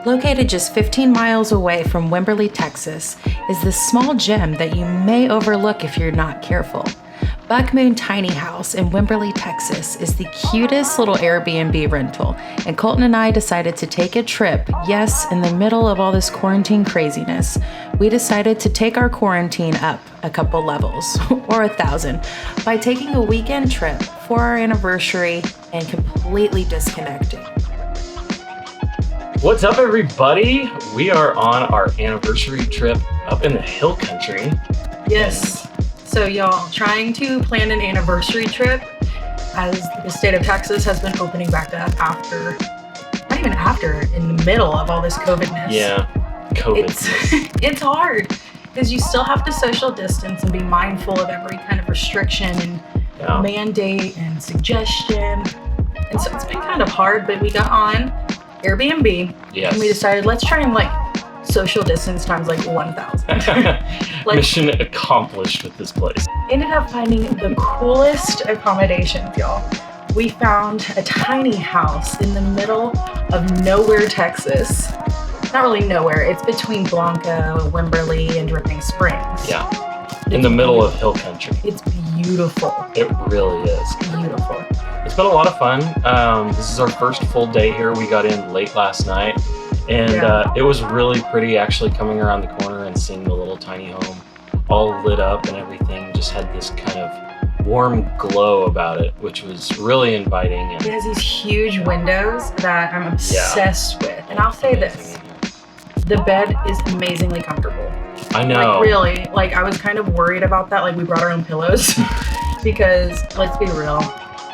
Located just 15 miles away from Wimberley, Texas, is this small gem that you may overlook if you're not careful. Buck Moon Tiny House in Wimberley, Texas is the cutest little Airbnb rental, and Colton and I decided to take a trip. Yes, in the middle of all this quarantine craziness, we decided to take our quarantine up a couple levels, or 1,000, by taking a weekend trip for our anniversary and completely disconnecting. What's up, everybody? We are on our anniversary trip up in the hill country. Yes. So y'all, trying to plan an anniversary trip as the state of Texas has been opening back up in the middle of all this COVIDness. Yeah, COVID. It's hard because you still have to social distance and be mindful of every kind of restriction and mandate and suggestion. And so it's been kind of hard, but we got on Airbnb, and we decided let's try and social distance times 1,000. Mission accomplished with this place. Ended up finding the coolest accommodations, y'all. We found a tiny house in the middle of nowhere, Texas. Not really nowhere. It's between Blanco, Wimberley, and Dripping Springs. Yeah, in the middle of hill country. It's beautiful. It really is. Beautiful. It's been a lot of fun. This is our first full day here. We got in late last night, and it was really pretty actually coming around the corner and seeing the little tiny home all lit up and everything. Just had this kind of warm glow about it, which was really inviting. And it has these huge windows that I'm obsessed with. And I'll say this, the bed is amazingly comfortable. I know. Really, I was kind of worried about that. We brought our own pillows because let's be real.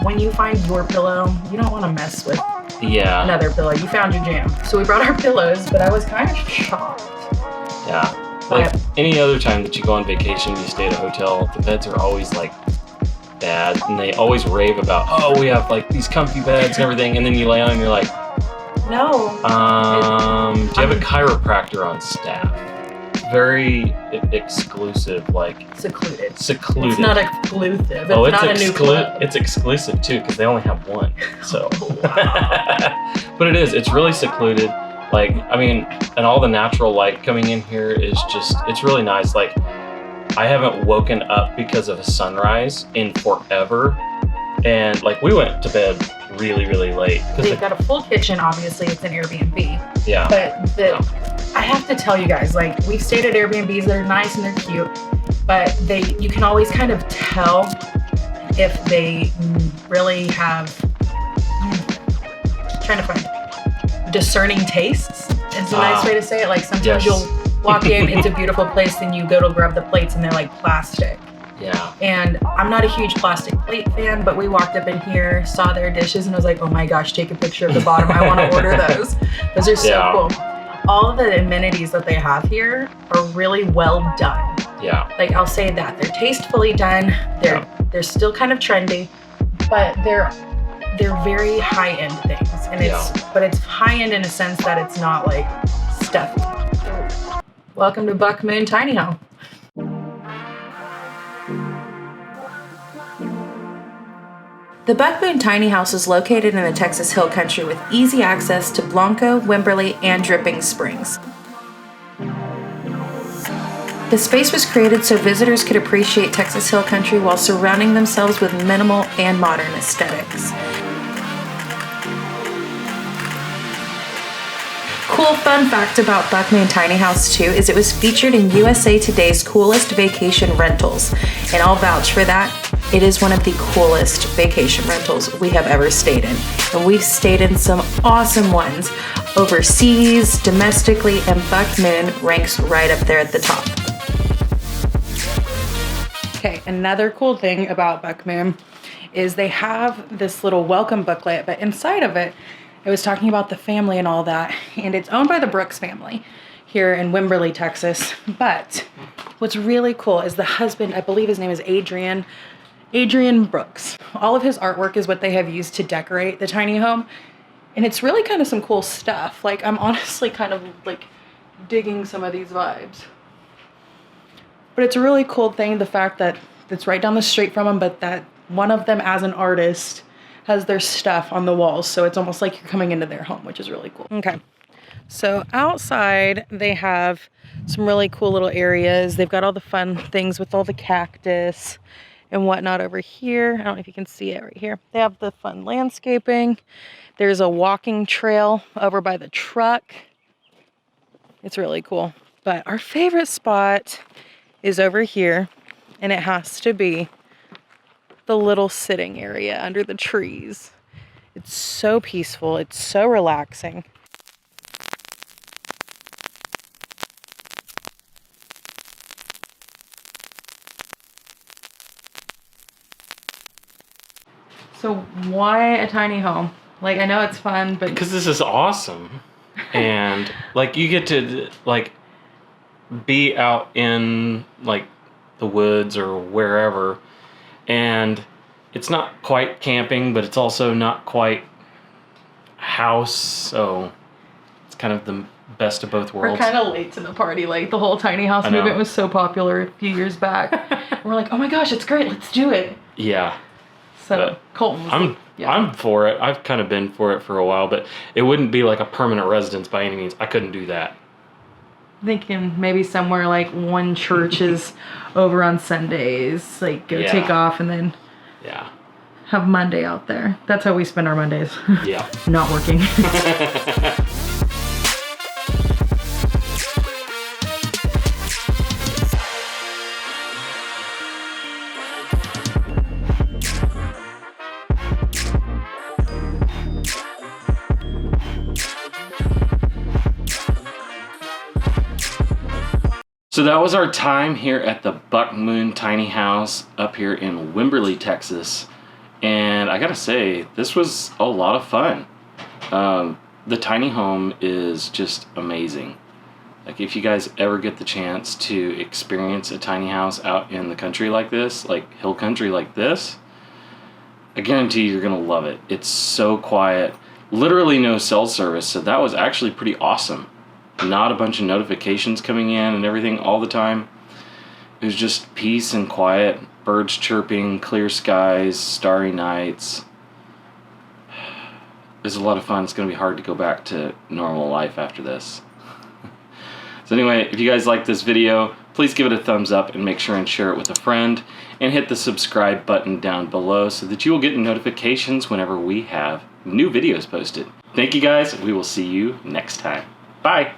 When you find your pillow, you don't want to mess with another pillow. You found your jam. So we brought our pillows, but I was kind of shocked. Yeah. Any other time that you go on vacation, you stay at a hotel, the beds are always bad. And they always rave about, we have these comfy beds and everything. And then you lay on and you're like, no. Do you have a chiropractor on staff? Very exclusive, secluded. Secluded. It's not exclusive. It's not a new club. It's exclusive too because they only have one. So, wow. But it is. It's really secluded. And all the natural light coming in here is it's really nice. I haven't woken up because of a sunrise in forever, and we went to bed really, really late. They've got a full kitchen. Obviously, it's an Airbnb. Yeah. But I have to tell you guys, we've stayed at Airbnbs that are nice and they're cute, but you can always kind of tell if they really have, trying to find discerning tastes. It's a nice way to say it. Sometimes you'll walk in, it's a beautiful place, then you go to grab the plates and they're plastic. Yeah. And I'm not a huge plastic plate fan, but we walked up in here, saw their dishes, and I was like, oh my gosh, take a picture of the bottom. I want to order those. Those are so cool. All of the amenities that they have here are really well done. Yeah. I'll say that. They're tastefully done. They're still kind of trendy, but they're very high-end things. And it's high-end in a sense that it's not stuffy. Welcome to Buck Moon Tiny Home. The Buck Moon Tiny House is located in the Texas Hill Country with easy access to Blanco, Wimberley, and Dripping Springs. The space was created so visitors could appreciate Texas Hill Country while surrounding themselves with minimal and modern aesthetics. Cool fun fact about Buck Moon Tiny House too is it was featured in USA Today's coolest vacation rentals, and I'll vouch for that. It is one of the coolest vacation rentals we have ever stayed in, and we've stayed in some awesome ones overseas, domestically, and Buck Moon ranks right up there at the top. Okay, another cool thing about Buck Moon is they have this little welcome booklet, but inside of it, it was talking about the family and all that, and it's owned by the Brooks family here in Wimberley, Texas. But what's really cool is the husband, I believe his name is Adrian Brooks. All of his artwork is what they have used to decorate the tiny home, and it's really kind of some cool stuff. I'm honestly kind of digging some of these vibes. But it's a really cool thing, the fact that it's right down the street from him, but that one of them as an artist has their stuff on the walls. So it's almost like you're coming into their home, which is really cool. Okay. So outside they have some really cool little areas. They've got all the fun things with all the cactus and whatnot over here. I don't know if you can see it right here. They have the fun landscaping. There's a walking trail over by the truck. It's really cool. But our favorite spot is over here, and it has to be the little sitting area under the trees. It's so peaceful. It's so relaxing. So why a tiny home? Like, I know it's fun, but... Because this is awesome. And, like, you get to, like, be out in, like, the woods or wherever. And it's not quite camping, but it's also not quite house. So it's kind of the best of both worlds. We're kind of late to the party. Like, the whole tiny house movement was so popular a few years back. We're like, oh my gosh, it's great. Let's do it. Yeah. So Colton was I'm for it. I've kind of been for it for a while, but it wouldn't be like a permanent residence by any means. I couldn't do that. Thinking maybe somewhere like one church is over on Sundays, like go take off and then have Monday out there. That's how we spend our Mondays. Yeah. Not working. So that was our time here at the Buck Moon Tiny House up here in Wimberley, Texas. And I gotta say, this was a lot of fun. The tiny home is just amazing. Like, if you guys ever get the chance to experience a tiny house out in the country like this, like hill country like this, I guarantee you're gonna love it. It's so quiet. Literally no cell service, so that was actually pretty awesome. Not a bunch of notifications coming in and everything all the time. It was just peace and quiet, birds chirping, clear skies, starry nights. It was a lot of fun. It's going to be hard to go back to normal life after this. So anyway, if you guys like this video, please give it a thumbs up and make sure and share it with a friend. And hit the subscribe button down below so that you will get notifications whenever we have new videos posted. Thank you guys. We will see you next time. Bye.